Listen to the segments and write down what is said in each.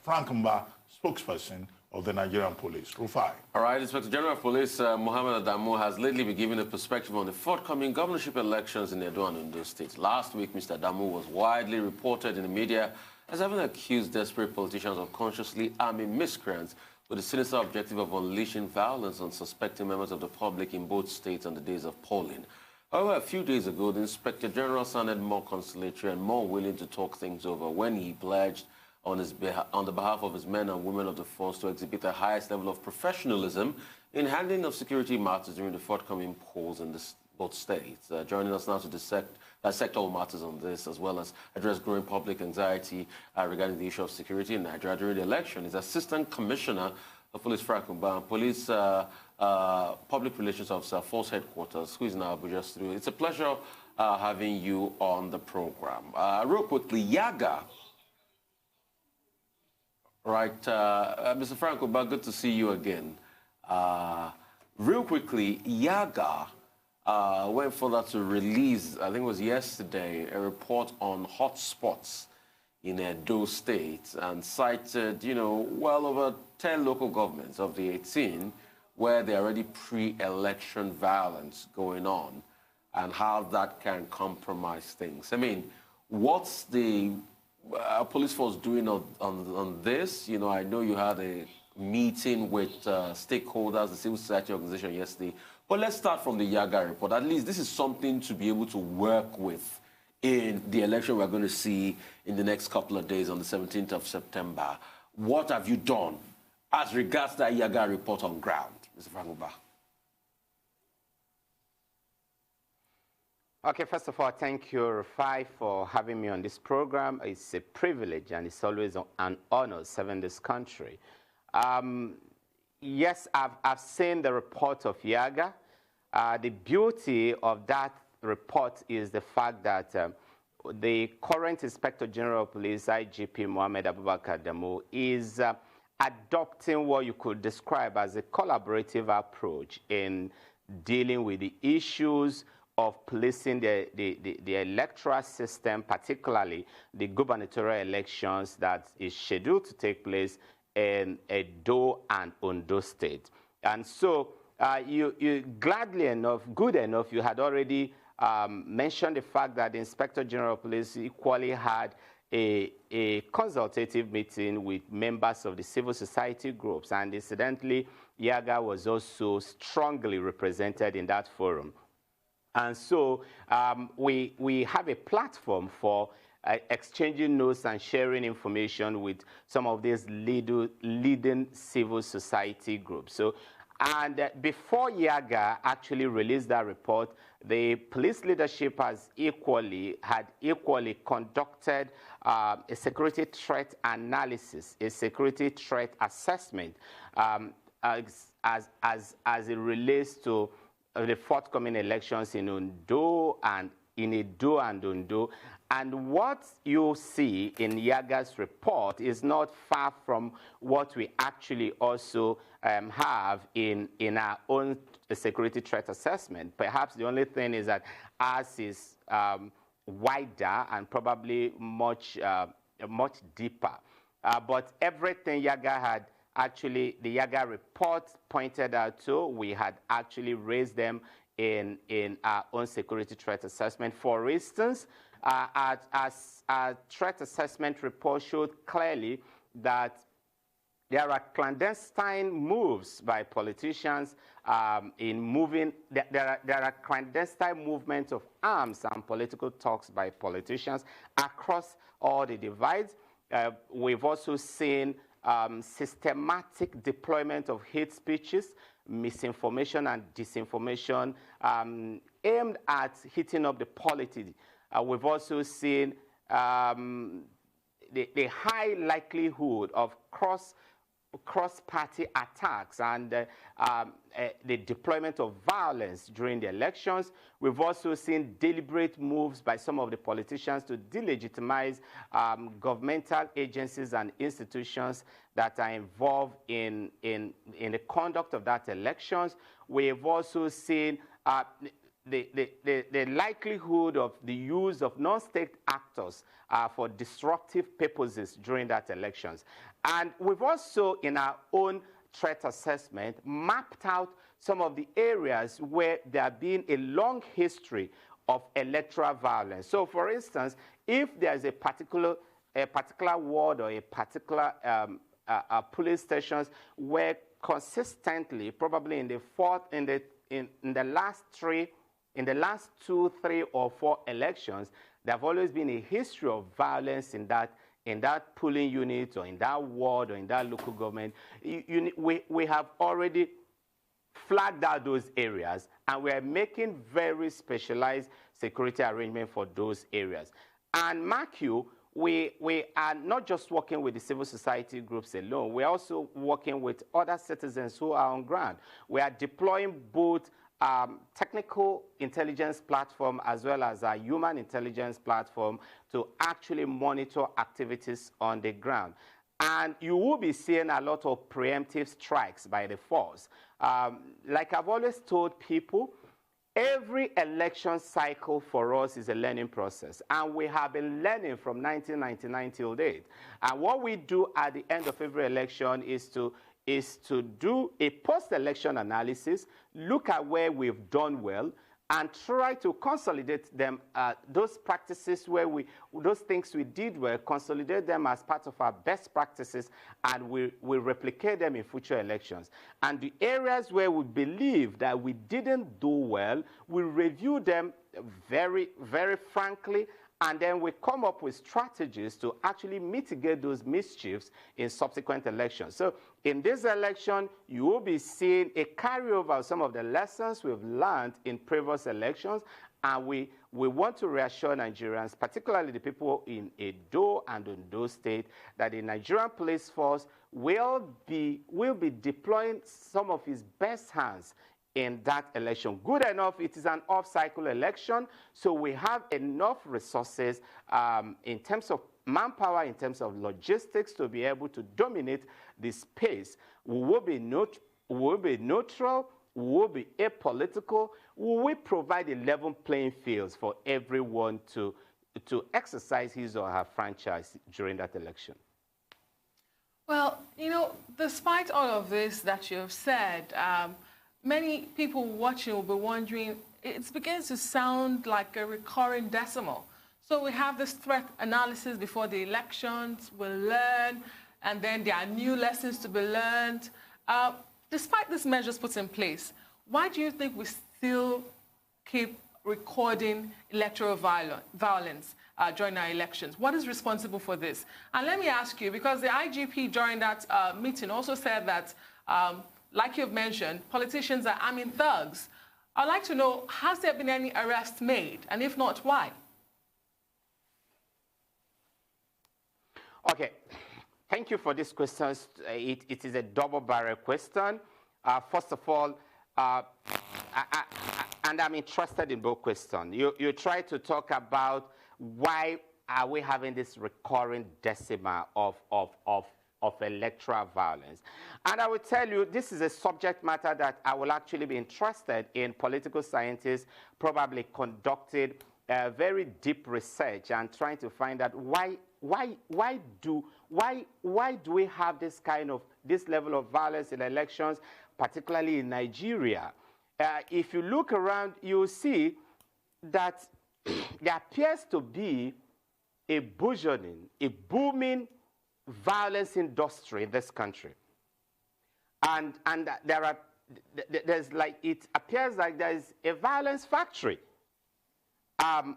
Frank Mba, spokesperson of the Nigerian Police. Rufai. All right, Inspector General of Police Mohammed Adamu has lately been given a perspective on the forthcoming governorship elections in Edo and Ondo states. Last week, Mr. Adamu was widely reported in the media as having accused desperate politicians of consciously arming miscreants with the sinister objective of unleashing violence on suspecting members of the public in both states on the days of polling. However, a few days ago, the Inspector General sounded more conciliatory and more willing to talk things over when he pledged on the behalf of his men and women of the force to exhibit the highest level of professionalism in handling of security matters during the forthcoming polls in both states. Joining us now to dissect all matters on this, as well as address growing public anxiety regarding the issue of security in Nigeria during the election, is Assistant Commissioner of Police Frank Mba and Police Public Relations Officer, Force Headquarters, who is in our Abuja studio. It's a pleasure having you on the program. Real quickly, Yaga. Right, Mr. Frank Mba, good to see you again. Real quickly, Yaga went further to release, I think it was yesterday, a report on hotspots in Edo State and cited, well over 10 local governments of the 18 where there are already pre-election violence going on and how that can compromise things. I mean, what's the police force doing on this? I know you had a meeting with stakeholders, the civil society organization yesterday. But let's start from the Yaga report. At least this is something to be able to work with in the election we're going to see in the next couple of days on the 17th of September. What have you done as regards that Yaga report on ground, Mr. Frank Mba? Okay, first of all, thank you, Rufai, for having me on this program. It's a privilege and it's always an honor serving this country. Yes, I've seen the report of Yaga. The beauty of that report is the fact that the current Inspector General of Police, IGP Mohammed Abubakar Adamu, is adopting what you could describe as a collaborative approach in dealing with the issues of policing the electoral system, particularly the gubernatorial elections that is scheduled to take place in Edo and Ondo State. And so you gladly enough, good enough, you had already mentioned the fact that the Inspector General of Police equally had a consultative meeting with members of the civil society groups. And incidentally, Yaga was also strongly represented in that forum. And so we have a platform for exchanging notes and sharing information with some of these leading civil society groups. So, and before Yaga actually released that report, the police leadership had equally conducted a security threat analysis, a security threat assessment as it relates to the forthcoming elections in Ondo and in Edo and Ondo. And what you see in Yaga's report is not far from what we actually also have in our own security threat assessment. Perhaps the only thing is that ours is wider and probably much deeper. But everything Yaga had actually, the Yaga report pointed out to, we had actually raised them in our own security threat assessment. For instance, our threat assessment report showed clearly that there are clandestine moves by politicians in moving, there are clandestine movements of arms and political talks by politicians across all the divides. We've also seen systematic deployment of hate speeches, misinformation and disinformation aimed at heating up the polity. We've also seen the high likelihood of cross-party attacks and the deployment of violence during the elections. We've also seen deliberate moves by some of the politicians to delegitimize governmental agencies and institutions that are involved in the conduct of that elections. We've also seen the likelihood of the use of non-state actors for disruptive purposes during that elections. And we've also, in our own threat assessment, mapped out some of the areas where there have been a long history of electoral violence. So, for instance, if there's a particular ward or a particular police stations where consistently, probably in the last 2, 3, or 4 elections, there have always been a history of violence in that polling unit or in that ward or in that local government. We have already flagged out those areas, and we are making very specialized security arrangements for those areas. And mark you, we are not just working with the civil society groups alone. We're also working with other citizens who are on ground. We are deploying both technical intelligence platform as well as a human intelligence platform to actually monitor activities on the ground. And you will be seeing a lot of preemptive strikes by the force. Like I've always told people, every election cycle for us is a learning process. And we have been learning from 1999 till date. And what we do at the end of every election is to do a post-election analysis, look at where we've done well, and try to consolidate them, those practices those things we did well, consolidate them as part of our best practices, and we replicate them in future elections. And the areas where we believe that we didn't do well, we review them very, very frankly, and then we come up with strategies to actually mitigate those mischiefs in subsequent elections. So in this election, you will be seeing a carryover of some of the lessons we've learned in previous elections, and we want to reassure Nigerians, particularly the people in Edo and Ondo State, that the Nigerian police force will be deploying some of its best hands in that election. Good enough, it is an off-cycle election, so we have enough resources in terms of manpower, in terms of logistics, to be able to dominate the space. We will be neutral, we will be apolitical, we will provide a level playing fields for everyone to exercise his or her franchise during that election. Well, despite all of this that you have said, many people watching will be wondering, it begins to sound like a recurring decimal. So we have this threat analysis before the elections, we'll learn, and then there are new lessons to be learned. Despite these measures put in place, why do you think we still keep recording electoral violence during our elections? What is responsible for this? And let me ask you, because the IGP during that meeting also said that like you've mentioned, politicians are arming thugs. I'd like to know, has there been any arrests made? And if not, why? Okay, thank you for this question. It is a double-barrel question. First of all, and I'm interested in both questions. You try to talk about why are we having this recurring decimal of electoral violence. And I will tell you, this is a subject matter that I will actually be interested in political scientists probably conducted very deep research and trying to find out why do we have this level of violence in elections, particularly in Nigeria. If you look around, you'll see that there appears to be a burgeoning, a booming violence industry in this country, and it appears like there is a violence factory, and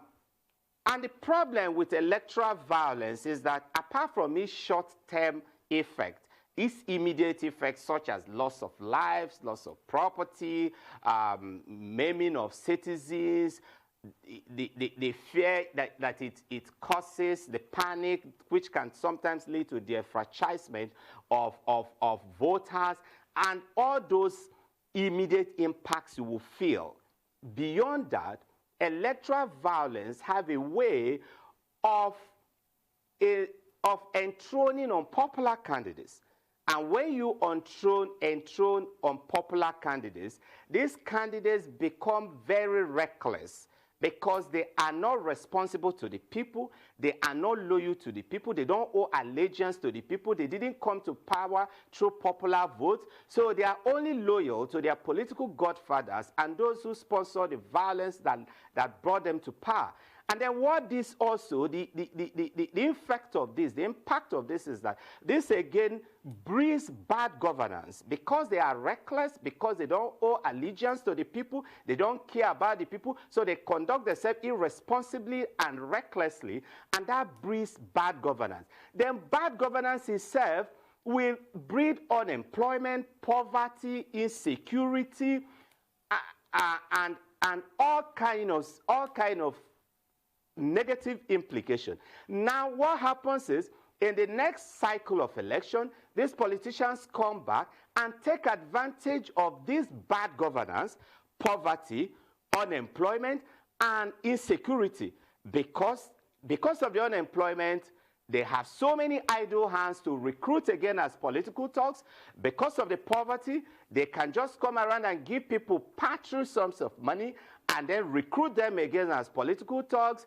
the problem with electoral violence is that apart from its short-term effect, its immediate effects such as loss of lives, loss of property, maiming of citizens, the fear that it causes, the panic, which can sometimes lead to the enfranchisement of voters, and all those immediate impacts you will feel. Beyond that, electoral violence have a way of enthroning unpopular candidates And when you enthrone unpopular candidates, these candidates become very reckless because they are not responsible to the people. They are not loyal to the people. They don't owe allegiance to the people. They didn't come to power through popular votes. So they are only loyal to their political godfathers and those who sponsor the violence that brought them to power. And then what this also, the effect of this, the impact of this is that this again breeds bad governance because they are reckless, because they don't owe allegiance to the people, they don't care about the people, so they conduct themselves irresponsibly and recklessly, and that breeds bad governance. Then bad governance itself will breed unemployment, poverty, insecurity, and all kind of negative implication. Now, what happens is, in the next cycle of election, these politicians come back and take advantage of this bad governance, poverty, unemployment, and insecurity. Because of the unemployment, they have so many idle hands to recruit again as political thugs. Because of the poverty, they can just come around and give people paltry sums of money and then recruit them again as political thugs,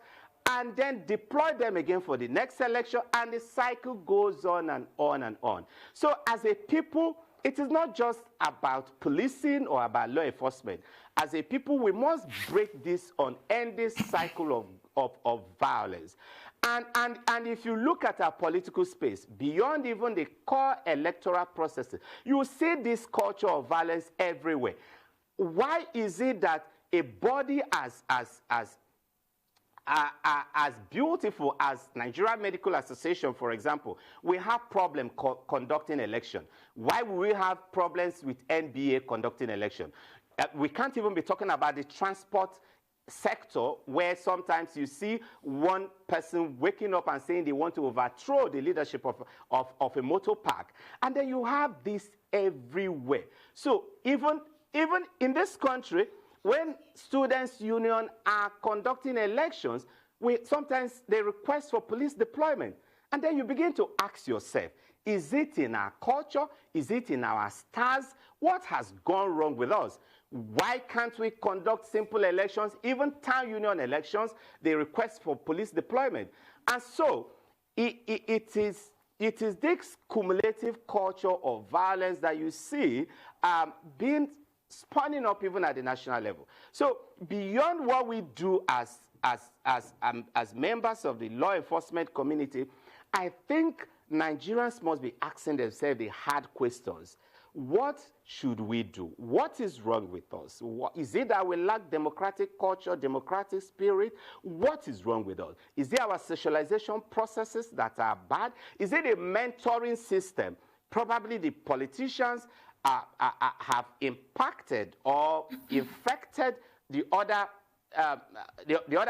and then deploy them again for the next election, and the cycle goes on and on and on. So as a people, it is not just about policing or about law enforcement. As a people, we must break this unending cycle of violence. And if you look at our political space, beyond even the core electoral processes, you see this culture of violence everywhere. Why is it that a body as beautiful as Nigeria Medical Association, for example, we have problem conducting election? Why will we have problems with NBA conducting election? We can't even be talking about the transport sector, where sometimes you see one person waking up and saying they want to overthrow the leadership of a motor park. And then you have this everywhere. So even in this country, when students' union are conducting elections, sometimes they request for police deployment. And then you begin to ask yourself, is it in our culture? Is it in our stars? What has gone wrong with us? Why can't we conduct simple elections? Even town union elections, they request for police deployment. And so it is this cumulative culture of violence that you see being spawning up even at the national level. So beyond what we do as members of the law enforcement community, I think Nigerians must be asking themselves the hard questions. What should we do? What is wrong with us? Is it that we lack democratic culture, democratic spirit? What is wrong with us? Is it our socialization processes that are bad? Is it a mentoring system? Probably the politicians have impacted or infected the other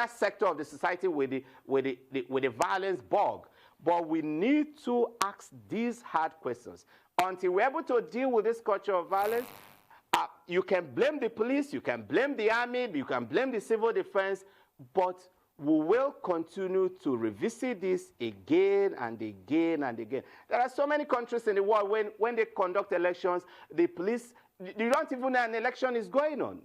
sector of the society with the violence bug. But we need to ask these hard questions. Until we're able to deal with this culture of violence, you can blame the police, you can blame the army, you can blame the civil defense, but we will continue to revisit this again and again and again. There are so many countries in the world when they conduct elections, the police, you don't even know an election is going on.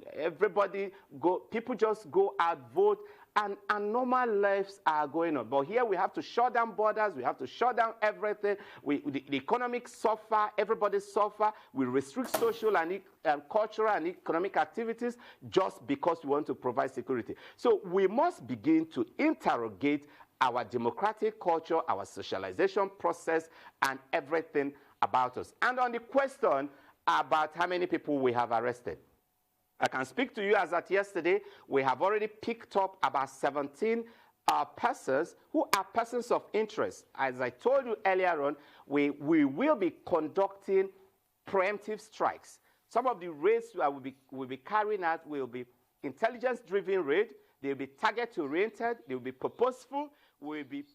People just go out, vote, and normal lives are going on. But here we have to shut down borders, we have to shut down everything. The economic suffer, everybody suffer. We restrict social and cultural and economic activities just because we want to provide security. So we must begin to interrogate our democratic culture, our socialization process, and everything about us. And on the question about how many people we have arrested, I can speak to you as at yesterday, we have already picked up about 17 persons who are persons of interest. As I told you earlier on, we will be conducting preemptive strikes. Some of the raids we'll be carrying out will be intelligence-driven raid. They'll be target-oriented. They'll be purposeful. We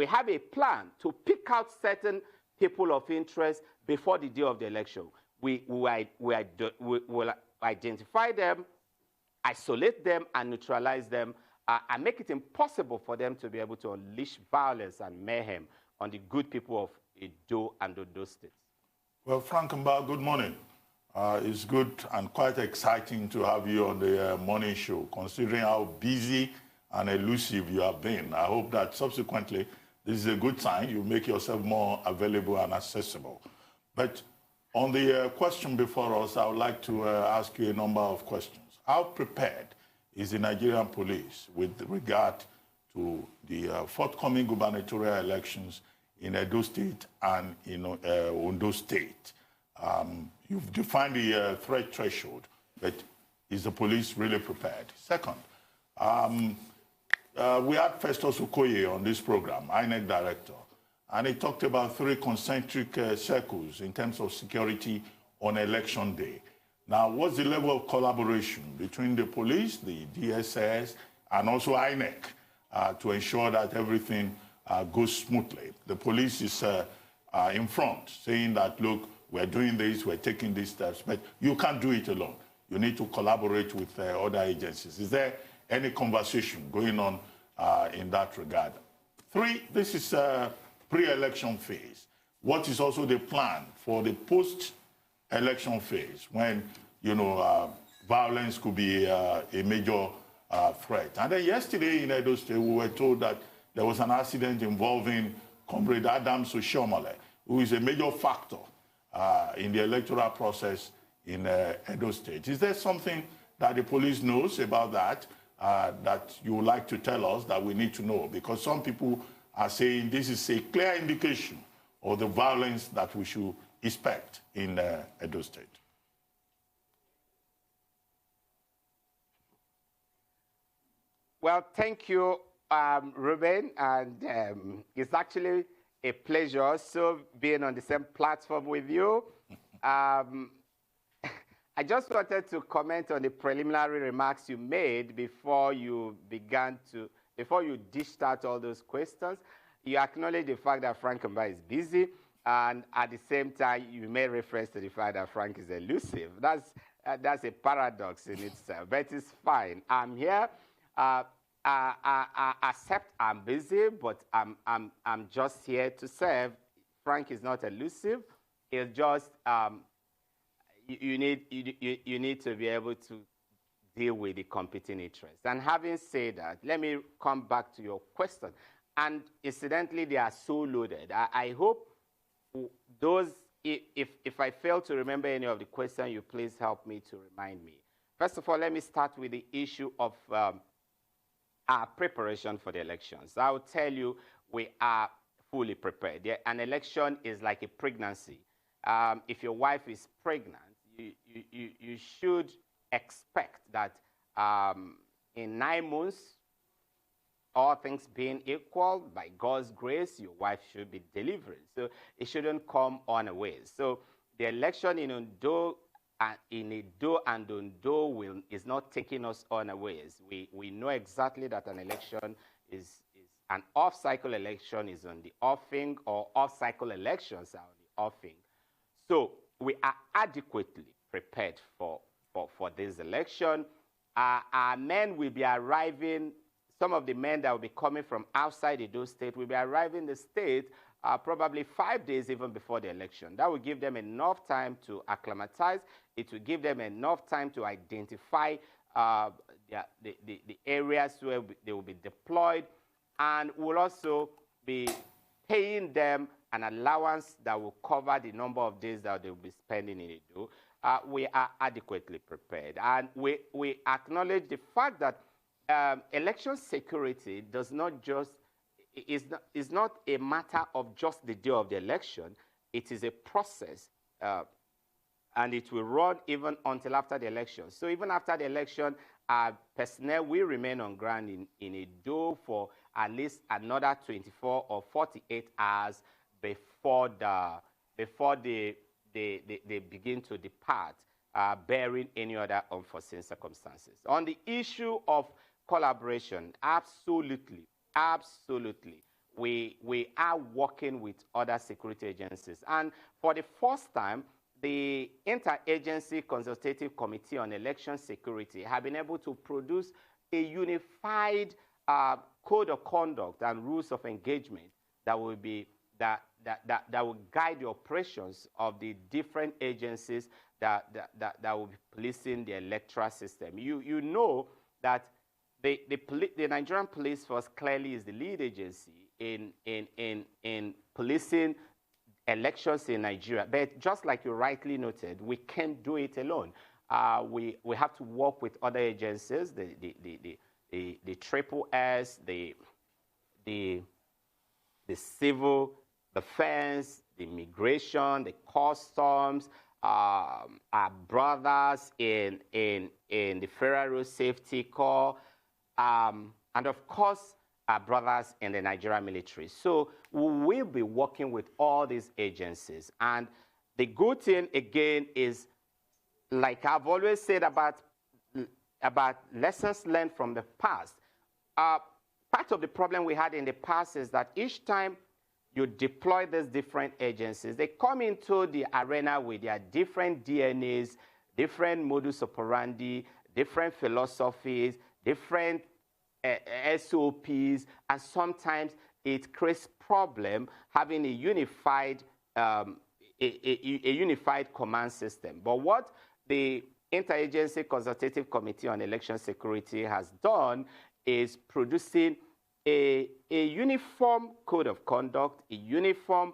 have a plan to pick out certain people of interest before the day of the election. We will identify them, isolate them, and neutralize them, and make it impossible for them to be able to unleash violence and mayhem on the good people Edo and Ondo states. Well, Frank Mba, good morning. It's good and quite exciting to have you on the morning show, considering how busy and elusive you have been. I hope that subsequently this is a good sign. You make yourself more available and accessible. But on the question before us, I would like to ask you a number of questions. How prepared is the Nigerian police with regard to the forthcoming gubernatorial elections in Edo State and in Ondo State? You've defined the threat threshold, but is the police really prepared? Second, we had Festus Okoye on this program, INEC director, and he talked about 3 concentric circles in terms of security on election day. Now, what's the level of collaboration between the police, the DSS, and also INEC to ensure that everything goes smoothly? The police is in front, saying that, look, we're doing this, we're taking these steps, but you can't do it alone. You need to collaborate with other agencies. Is there any conversation going on in that regard? 3, this is pre-election phase. What is also the plan for the post-election phase when, violence could be a major threat? And then yesterday in Edo State, we were told that there was an accident involving Comrade Adam Soshomale, who is a major factor in the electoral process in Edo State. Is there something that the police knows about that that you would like to tell us that we need to know? Because some people are saying this is a clear indication of the violence that we should expect in Edo State. Well, thank you, Ruben, and it's actually a pleasure also being on the same platform with you. I just wanted to comment on the preliminary remarks you made before you dished out all those questions. You acknowledge the fact that Frank Mba is busy, and at the same time, you made reference to the fact that Frank is elusive. That's a paradox in itself, but it's fine. I'm here. I accept I'm busy, but I'm just here to serve. Frank is not elusive. It's just you need to be able to deal with the competing interests. And having said that, let me come back to your question. And incidentally, they are so loaded. I hope those, if I fail to remember any of the questions, you please help me to remind me. First of all, let me start with the issue of our preparation for the elections. I will tell you, we are fully prepared. An election is like a pregnancy. If your wife is pregnant, you should expect that in 9 months, all things being equal, by God's grace, your wife should be delivering. So it shouldn't come unawares. So the election in Ondo, in Edo and Ondo is not taking us unawares. We know exactly that an election is an off-cycle election is on the offing, or off-cycle elections are on the offing. So we are adequately prepared for this election. Our men will be arriving. Some of the men that will be coming from outside Edo State will be arriving in the state probably 5 days even before the election. That will give them enough time to acclimatize. It will give them enough time to identify the areas where they will be deployed, and will also be paying them an allowance that will cover the number of days that they will be spending in Edo. We are adequately prepared. And we acknowledge the fact that election security does not just, is not a matter of just the day of the election. It is a process, and it will run even until after the election. So even after the election, our personnel will remain on ground in Edo for at least another 24 or 48 hours before they begin to depart, bearing any other unforeseen circumstances. On the issue of collaboration, absolutely. We are working with other security agencies. And for the first time, the Interagency Consultative Committee on Election Security have been able to produce a unified code of conduct and rules of engagement that that will guide the operations of the different agencies that will be policing the electoral system. You know that the Nigerian police force clearly is the lead agency in policing elections in Nigeria. But just like you rightly noted, we can't do it alone. We have to work with other agencies, the Triple S, the civil defense, the immigration, the customs, our brothers in the Federal Road Safety Corps, and of course, our brothers in the Nigerian military. So we will be working with all these agencies. And the good thing, again, is, like I've always said about lessons learned from the past, part of the problem we had in the past is that each time you deploy these different agencies, they come into the arena with their different DNAs, different modus operandi, different philosophies, different SOPs, and sometimes it creates problem having a unified unified command system. But what the Interagency Consultative Committee on Election Security has done is producing a uniform code of conduct, a uniform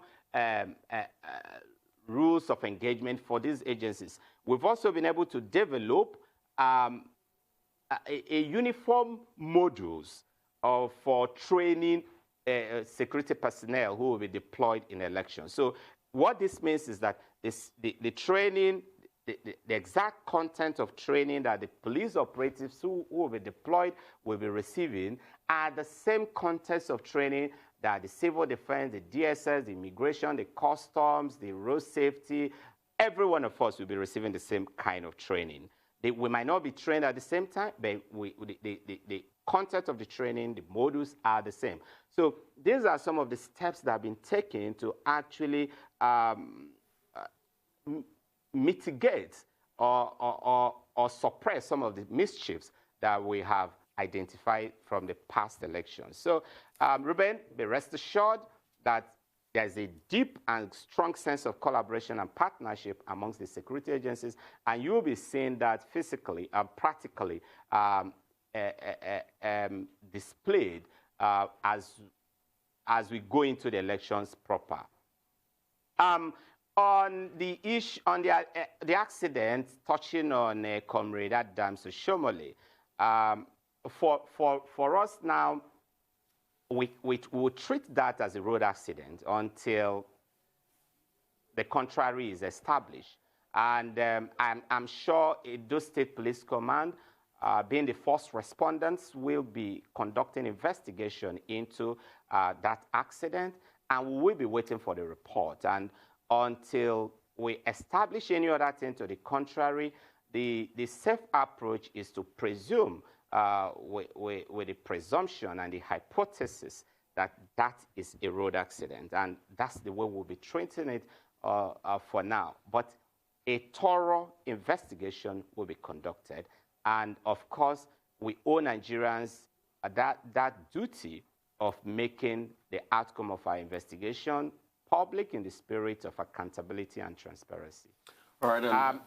rules of engagement for these agencies. We've also been able to develop a uniform modules for training security personnel who will be deployed in elections. So what this means is that the training, the exact content of training that the police operatives who will be deployed will be receiving are the same content of training that the civil defense, the DSS, the immigration, the customs, the road safety, every one of us will be receiving the same kind of training. We might not be trained at the same time, but the content of the training, the modules are the same. So these are some of the steps that have been taken to actually mitigate or suppress some of the mischiefs that we have identified from the past elections. So, Ruben, be rest assured that there's a deep and strong sense of collaboration and partnership amongst the security agencies, and you will be seeing that physically and practically displayed as we go into the elections proper. On the issue, on the accident, touching on Comrade Adams Oshomole, for us now, we will treat that as a road accident until the contrary is established. And I'm sure Edo State Police Command, being the first respondents, will be conducting investigation into that accident, and we will be waiting for the report. And until we establish any other thing to the contrary, the safe approach is to presume with the presumption and the hypothesis that that is a road accident. And that's the way we'll be treating it for now. But a thorough investigation will be conducted. And of course, we owe Nigerians that duty of making the outcome of our investigation public in the spirit of accountability and transparency. All right.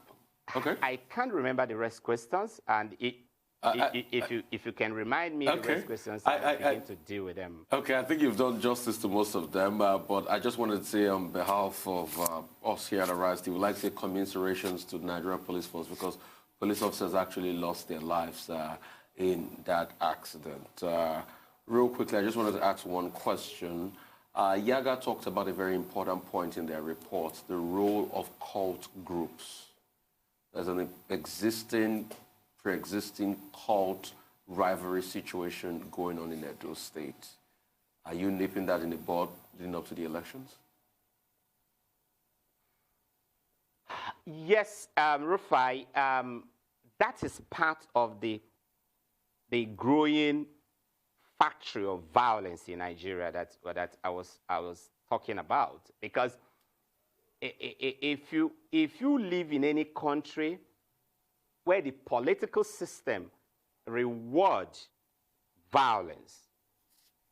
Okay. I can't remember the rest questions, and if you can remind me the rest questions, I'll begin to deal with them. Okay, I think you've done justice to most of them, but I just wanted to say on behalf of us here at Arise, we would like to say commiserations to the Nigerian Police Force, because police officers actually lost their lives in that accident. Real quickly, I just wanted to ask one question. Yaga talked about a very important point in their report, the role of cult groups. There's an pre-existing cult rivalry situation going on in Edo State. Are you nipping that in the bud leading up to the elections? Yes, Rufai, that is part of the growing factory of violence in Nigeria that I was talking about. Because if you live in any country where the political system rewards violence,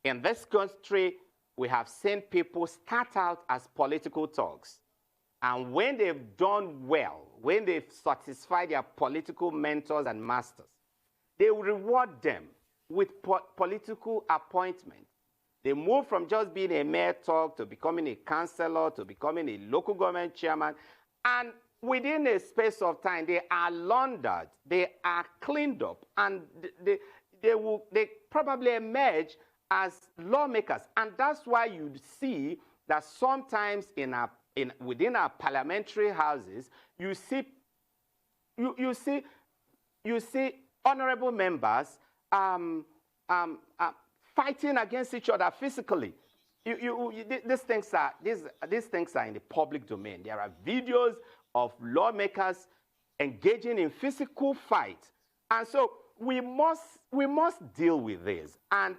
in this country we have seen people start out as political thugs. And when they've done well, when they've satisfied their political mentors and masters, they will reward them with political appointment. They move from just being a mere thug to becoming a councillor, to becoming a local government chairman. And within a space of time, they are laundered, they are cleaned up, and they probably emerge as lawmakers. And that's why you see that sometimes within our parliamentary houses, you see honorable members fighting against each other physically. These things are in the public domain. There are videos of lawmakers engaging in physical fight, and so we must deal with this. And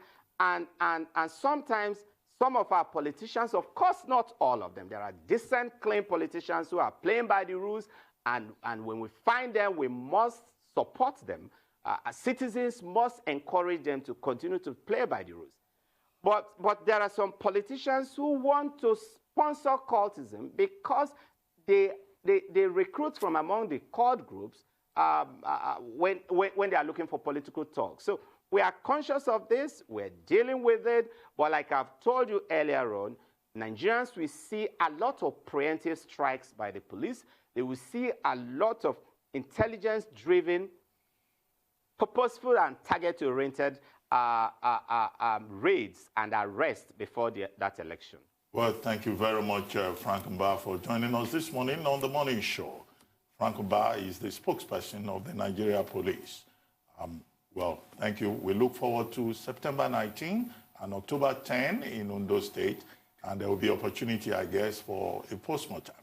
sometimes some of our politicians, of course not all of them, there are decent, clean politicians who are playing by the rules, and when we find them, we must support them. Citizens must encourage them to continue to play by the rules. But there are some politicians who want to sponsor cultism because they recruit from among the cult groups when they are looking for political talk. So we are conscious of this, we're dealing with it, but like I've told you earlier on, Nigerians will see a lot of preemptive strikes by the police. They will see a lot of intelligence-driven, purposeful and target-oriented raids and arrests before that election. Well, thank you very much, Frank Mba, for joining us this morning on The Morning Show. Frank Mba is the spokesperson of the Nigeria Police. Well, thank you. We look forward to September 19 and October 10 in Ondo State, and there will be opportunity, I guess, for a postmortem.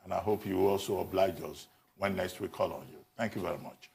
And I hope you also oblige us when next we call on you. Thank you very much.